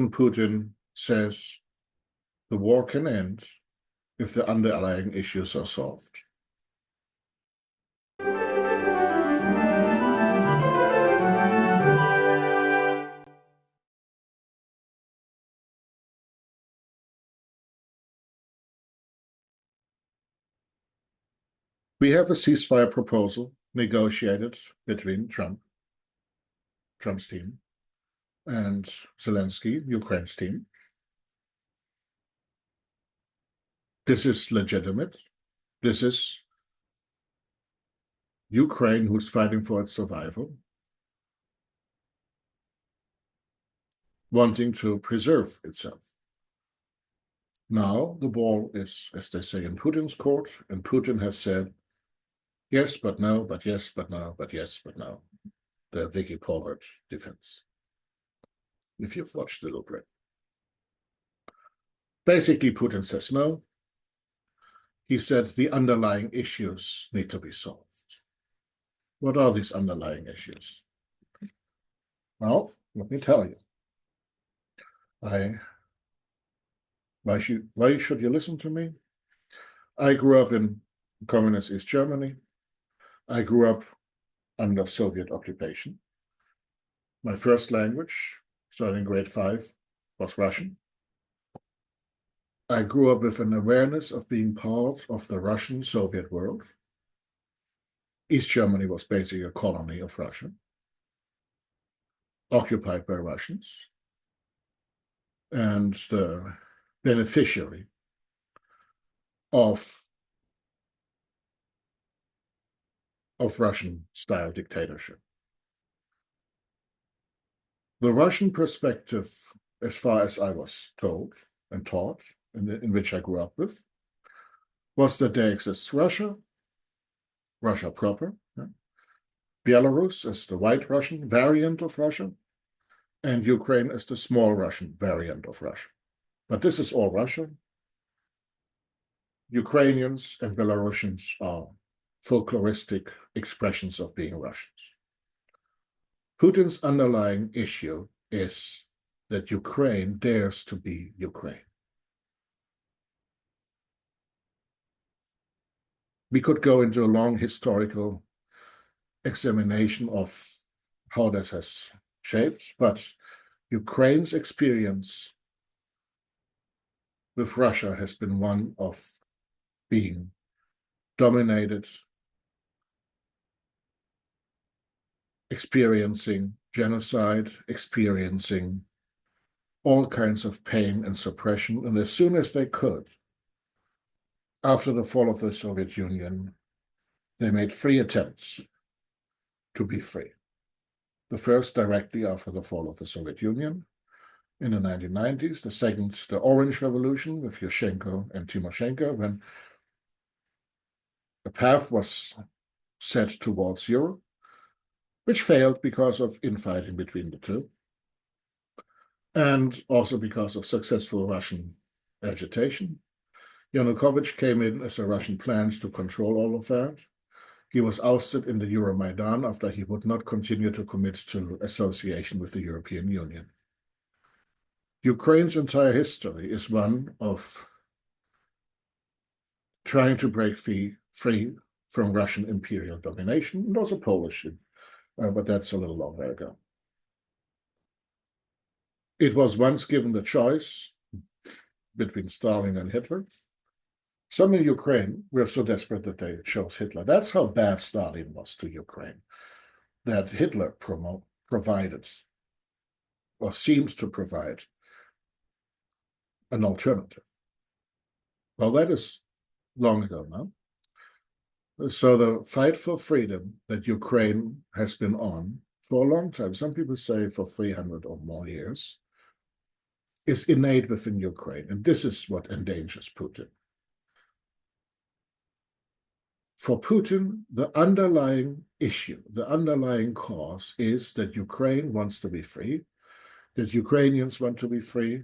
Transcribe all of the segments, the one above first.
Putin says the war can end if the underlying issues are solved. We have a ceasefire proposal negotiated between Trump's team, and Zelensky, Ukraine's team. This is legitimate. This is Ukraine who's fighting for its survival, wanting to preserve itself. Now the ball is, as they say, in Putin's court, and Putin has said, yes, but no, but yes, but no, but yes, but no. The Vicky Pollard defense, if you've watched Little Britain. Basically, Putin says no. He said the underlying issues need to be solved. What are these underlying issues? Well, let me tell you. Why should you listen to me? I grew up in communist East Germany. I grew up under Soviet occupation. My first language, starting grade 5, was Russian. I grew up with an awareness of being part of the Russian-Soviet world. East Germany was basically a colony of Russia, occupied by Russians, and the beneficiary of Russian-style dictatorship. The Russian perspective, as far as I was told and taught, in which I grew up with, was that there exists Russia proper, Belarus as the white Russian variant of Russia, and Ukraine as the small Russian variant of Russia. But this is all Russia. Ukrainians and Belarusians are folkloristic expressions of being Russians. Putin's underlying issue is that Ukraine dares to be Ukraine. We could go into a long historical examination of how this has shaped, but Ukraine's experience with Russia has been one of being dominated, experiencing genocide, experiencing all kinds of pain and suppression. And as soon as they could, after the fall of the Soviet Union, they made 3 attempts to be free. The first directly after the fall of the Soviet Union in the 1990s, the second, the Orange Revolution with Yushchenko and Tymoshenko, when a path was set towards Europe, which failed because of infighting between the two, and also because of successful Russian agitation. Yanukovych came in as a Russian plan to control all of that. He was ousted in the Euromaidan after he would not continue to commit to association with the European Union. Ukraine's entire history is one of trying to break free from Russian imperial domination, and also Polish, but that's a little longer ago. It was once given the choice between Stalin and Hitler. Some in Ukraine were so desperate that they chose Hitler. That's how bad Stalin was to Ukraine, that Hitler provided, or seemed to provide, an alternative. Well, that is long ago now. So the fight for freedom that Ukraine has been on for a long time, some people say for 300 or more years, is innate within Ukraine. And this is what endangers Putin. For Putin, the underlying issue, the underlying cause is that Ukraine wants to be free, that Ukrainians want to be free.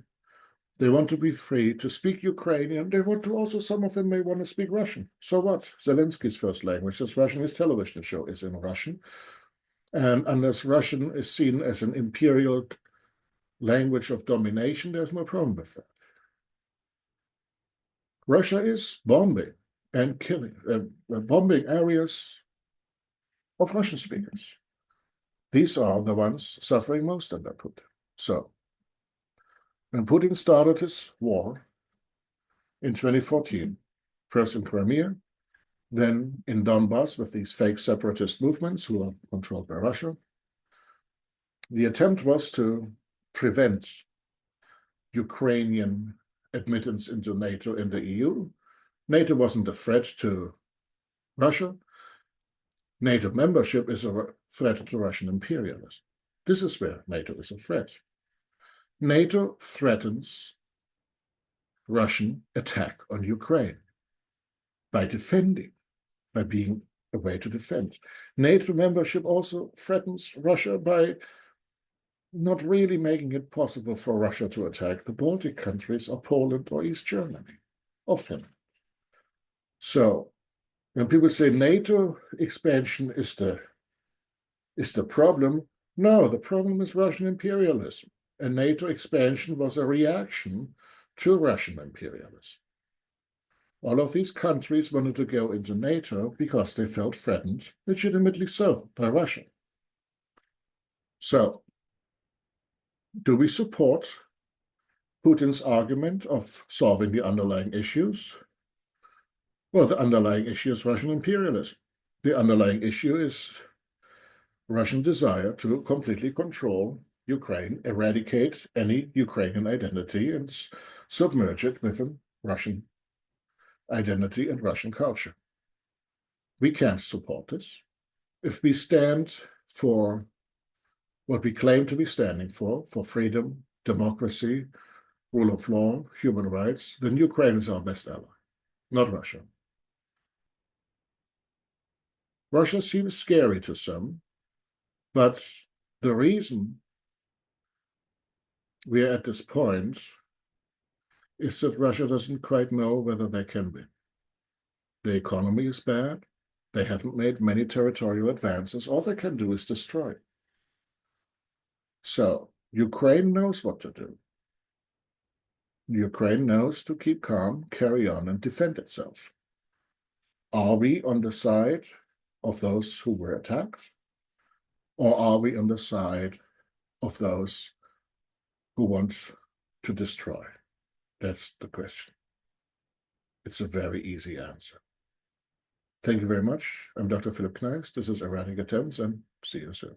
They want to be free to speak Ukrainian. They want to also, some of them may want to speak Russian. So what? Zelensky's first language is Russian. His television show is in Russian. And unless Russian is seen as an imperial language of domination, there's no problem with that. Russia is bombing and killing, bombing areas of Russian speakers. These are the ones suffering most under Putin. So, when Putin started his war in 2014, first in Crimea, then in Donbass with these fake separatist movements who are controlled by Russia, the attempt was to prevent Ukrainian admittance into NATO and the EU. NATO wasn't a threat to Russia. NATO membership is a threat to Russian imperialism. This is where NATO is a threat. NATO threatens Russian attack on Ukraine by defending, by being a way to defend. NATO membership also threatens Russia by not really making it possible for Russia to attack the Baltic countries or Poland or East Germany or Finland. So when people say NATO expansion is the problem, no, the problem is Russian imperialism. And NATO expansion was a reaction to Russian imperialism. All of these countries wanted to go into NATO because they felt threatened, legitimately so, by Russia. So, do we support Putin's argument of solving the underlying issues? Well, the underlying issue is Russian imperialism. The underlying issue is Russian desire to completely control Ukraine, eradicate any Ukrainian identity, and submerge it within Russian identity and Russian culture. We can't support this. If we stand for what we claim to be standing for freedom, democracy, rule of law, human rights, then Ukraine is our best ally, not Russia. Russia seems scary to some, but the reason we are at this point is that Russia doesn't quite know whether they can win. The economy is bad. They haven't made many territorial advances. All they can do is destroy. So Ukraine knows what to do. Ukraine knows to keep calm, carry on, and defend itself. Are we on the side of those who were attacked? Or are we on the side of those who want to destroy? That's the question. It's a very easy answer. Thank you very much. I'm Dr. Philip Kneis. This is Erratic Attempts, and see you soon.